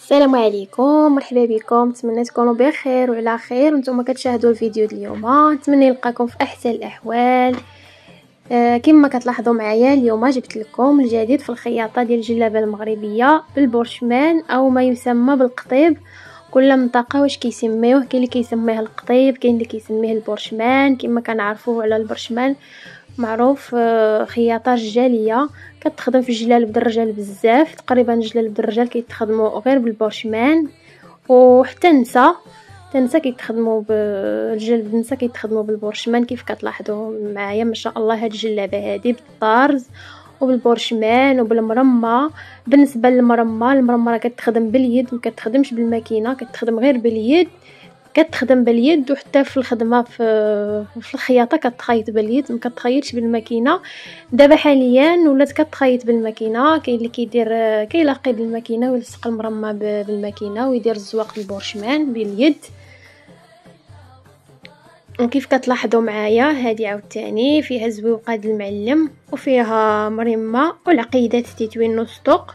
السلام عليكم، مرحبا بكم. نتمنى تكونوا بخير وعلى خير وانتم كتشاهدوا الفيديو ديال اليوم. نتمنى نلقاكم في احسن الاحوال. كما كتلاحظوا معايا اليوم جبت لكم الجديد في الخياطه ديال الجلابه المغربيه بالبورشمان او ما يسمى بالقطيب. كل منطقه واش كيسميوه، كاين اللي كيسميه القطيب، كاين اللي كيسميه البورشمان. كما كنعرفوا على البورشمان معروف خياطه رجاليه كتخدم في الجلالب د الرجال بزاف. تقريبا الجلالب د الرجال كيتخدموا غير بالبورشمان، وحتى النساء كيتخدموا بالجلالب النساء كيتخدموا بالبورشمان. كيف كتلاحظوا معايا ما شاء الله هاد الجلابه هادي بالطارز وبالبورشمان وبالمرمى. بالنسبه للمرمى راه كتخدم باليد، ما كتخدمش بالماكينه، كتخدم غير باليد. كتخدم باليد وحتى في الخدمه في الخياطه كتخيط باليد، ما كتخيطش بالماكينه. دابا حاليا ولات كتخيط بالماكينه. كاين اللي كيدير كيلاقي بالماكينه ويلصق المرمى بالماكينه ويدير الزواق بالبورشمان باليد. وكيف كتلاحظوا معايا هذه عاوتاني فيها زويوقه د المعلم وفيها مرمى والعقيدات تيتوين نص طوق.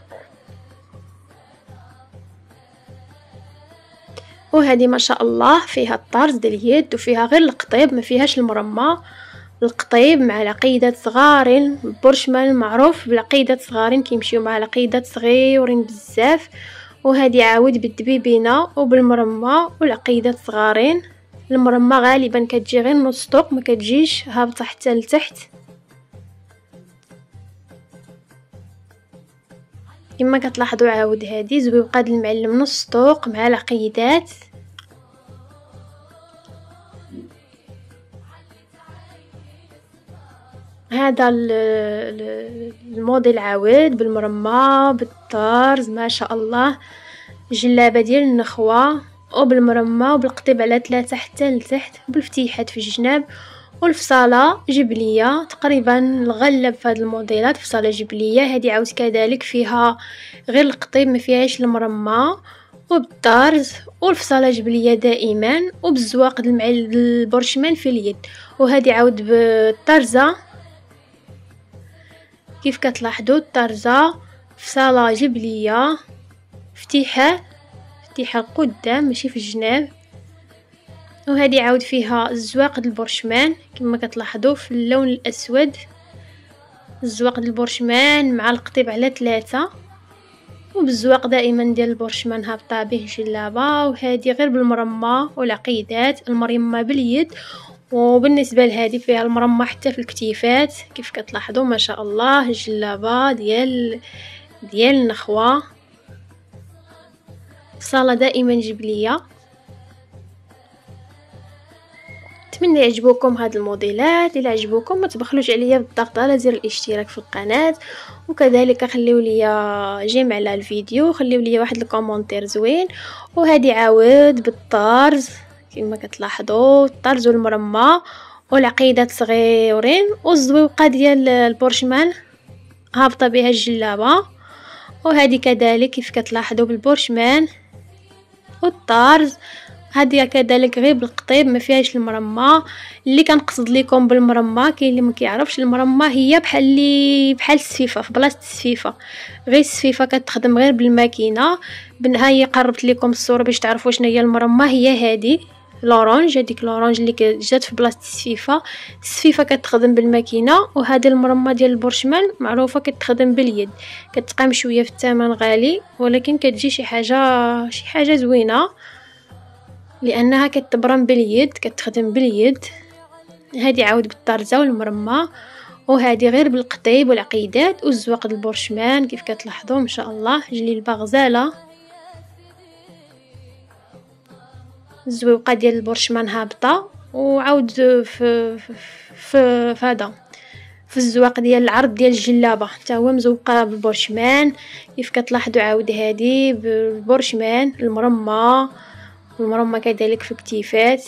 وهذه ما شاء الله فيها الطرز ديال اليد وفيها غير القطيب، ما فيهاش المرمى. القطيب مع العقيدات صغارين. البورشمان معروف بالعقيدات صغارين كيمشيو مع العقيدات صغيورين بزاف. وهذه عاود بالدبيبينه وبالمرمى والعقيدات صغارين. المرمى غالبا كتجي غير نص طوق، ما كتجيش هابطه حتى لتحت. كما كتلاحظوا عاود هذه زويوقه د المعلم نص طوق مع العقيدات. هذا الموديل عاود بالمرمى بالطرز ما شاء الله. جلابه ديال النخوه وبالمرمى وبالقطيب على 3 حتى لتحت بالفتيحات في الجناب والفصاله جبليه. تقريبا الغلب في هاد الموديلات فصاله جبليه. هذه عاود كذلك فيها غير القطيب ما فيهاش المرمى وبالطرز والفصاله جبليه دائما وبالزواق د البورشمان في اليد. وهذه عاود بالطرزه كيف كتلاحظوا الطرزه فصاله جبليه فتيحه القدام ماشي في الجناب. وهذه عاود فيها الزواق د البورشمان كما كتلاحظوا في اللون الاسود. الزواق د البورشمان مع القطيب على 3 وبالزواق دائما ديال البورشمان هابطه به الجلابه. وهذه غير بالمرمى والعقيدات، المرمى باليد. وبالنسبه لهذه فيها المرمى حتى في الكتيفات كيف كتلاحظوا ما شاء الله. الجلابه ديال النخوه فصاله دائما جبليه. نتمنى يعجبوكم هاد الموديلات. الا عجبوكم ما تبخلوش عليا بالضغط على زر الاشتراك في القناه، وكذلك خليو لي جيم على الفيديو، خليو لي واحد الكومونتير زوين. وهذه عاود بالطرز كما كتلاحظوا الطرز والمرمى والعقيدات صغيورين والزويقه ديال البورشمان هابطه بها الجلابه. وهذه كذلك كيف كتلاحظوا بالبورشمان والطرز. هذه كذلك غير بالقطيب ما فيهاش المرمى. اللي كنقصد لكم بالمرمى كاين اللي ما كيعرفش المرمى هي بحال السفيفه في بلاصه السفيفه، غير السفيفه كتخدم غير بالماكينه. هي قربت لكم الصوره باش تعرفوا شنو هي المرمى. هي هذه لورانج، هذيك لورانج اللي جات في بلاصه السفيفه كتخدم بالماكينه. وهذه المرمى ديال البورشمان معروفه كتخدم باليد. كتقام شويه في الثمن غالي ولكن كتجي شي حاجه زوينه لانها كتبرم باليد، كتخدم باليد. هذه عاود بالطرزه والمرمى. وهذه غير بالقطيب والعقيدات والزواق د البورشمان كيف كتلاحظوا ما شاء الله. جليبه غزاله. الزويقه ديال البورشمان هابطه وعاود في هذا في الزواق ديال العرض ديال الجلابه حتى هو مزوقه بالبورشمان كيف كتلاحظوا. عاود هذه بالبورشمان المرمى كذلك في الكتيفات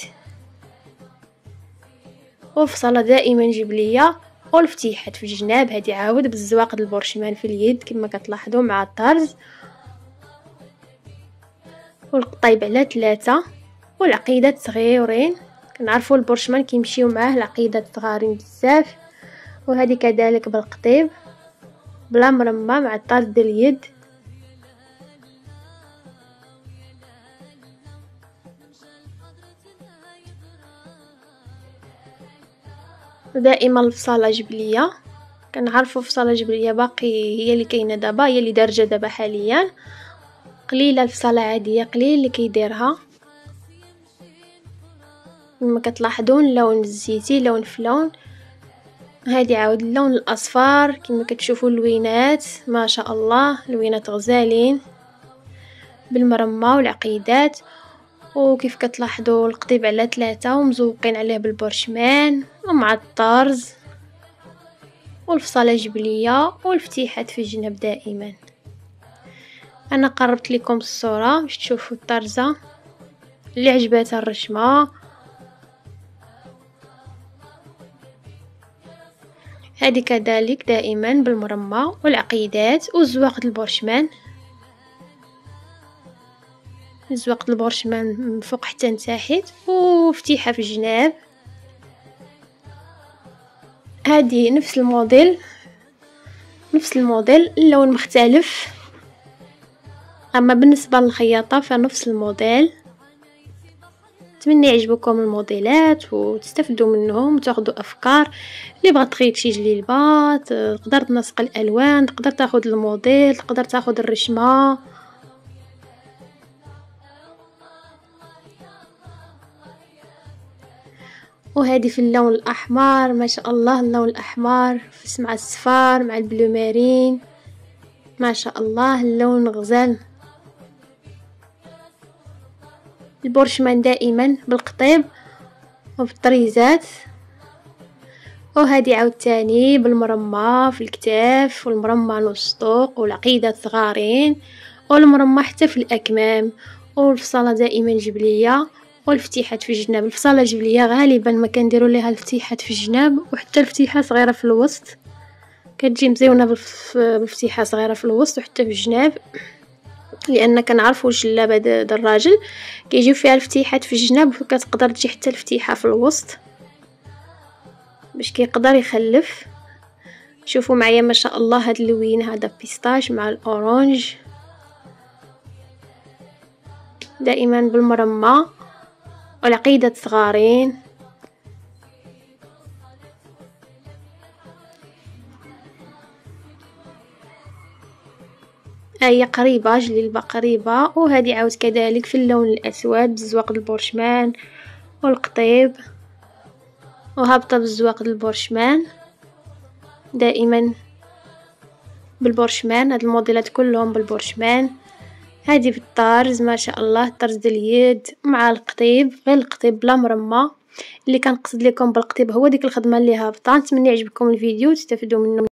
وفصله دائما جبليه والفتيحات في الجناب. هذه عاود بالزواق د البورشمان في اليد كما كتلاحظوا مع الطرز والقطيب على 3 والعقيدات صغيورين. كنعرفوا البورشمان كيمشيو معاه العقيدات صغارين بزاف. وهذه كذلك بالقطيب بلا مرمى مع الطرز ديال اليد. دائما الفصالة جبلية، كنعرفوا فصالة جبلية باقي هي اللي كاينه دابا، هي اللي دارجه دابا حاليا، قليله الفصالة عاديه قليل اللي كيديرها. كما كتلاحظون اللون الزيتي لون في لون، هادي عاود اللون الاصفر كما كتشوفوا اللوينات ما شاء الله، لوينات غزالين بالمرمى والعقيدات. وكيف كتلاحظوا القطيب على 3 ومزوقين عليه بالبرشمان ومع الطرز والفصالة جبلية والفتيحات في الجنب دائما. انا قربت لكم الصورة باش تشوفوا الطرزة اللي عجباتها الرشمة. هذه كذلك دائما بالمرمى والعقيدات وزواقة البرشمان، زواقة البرشمان من فوق حتى لتحت وفتيحة في الجناب. هذه نفس الموديل اللون مختلف، اما بالنسبه للخياطه فنفس الموديل. اتمنى يعجبكم الموديلات وتستفدوا منهم وتاخذوا افكار. اللي بغات تخيط شي جليبه تقدر تنسق الالوان، تقدر تاخذ الموديل، تقدر تاخذ الرشمه. وهذه في اللون الاحمر ما شاء الله، اللون الاحمر مع الصفار مع البلو مارين ما شاء الله، اللون غزال. البرشمان دائما بالقطيب وبالطريزات. وهذه عاود تاني بالمرمى في الكتاف والمرمى الوسطوق والعقيدة صغارين والمرمى حتى في الأكمام. والفصالة دائما جبلية والفتيحات في الجناب. الفصالة جبلية غالبا ما كنديروا ليها الفتيحات في الجناب وحتى الفتيحة صغيرة في الوسط، كتجي مزيونه بالفتيحة صغيرة في الوسط وحتى في الجناب، لان كنعرفوا الجلابه د الراجل كيجيو فيها الفتيحات في الجناب وكتقدر تجي حتى الفتيحه في الوسط باش كيقدر يخلف. شوفوا معايا ما شاء الله هاد اللوين هذا بيستاش مع الاورانج دائما بالمرمى والعقيده صغارين. هي قريبه جليبه قريبه. وهذه عاود كذلك في اللون الاسود بزواق البرشمان والقطيب وهابطه بزواق البرشمان دائما بالبرشمان. هاد الموديلات كلهم بالبرشمان. هذه بالطرز ما شاء الله، طرز د اليد مع القطيب، غير القطيب بلا مرمى. اللي كنقصد لكم بالقطيب هو ديك الخدمه اللي هابطه. نتمنى يعجبكم الفيديو وتستفيدوا منه.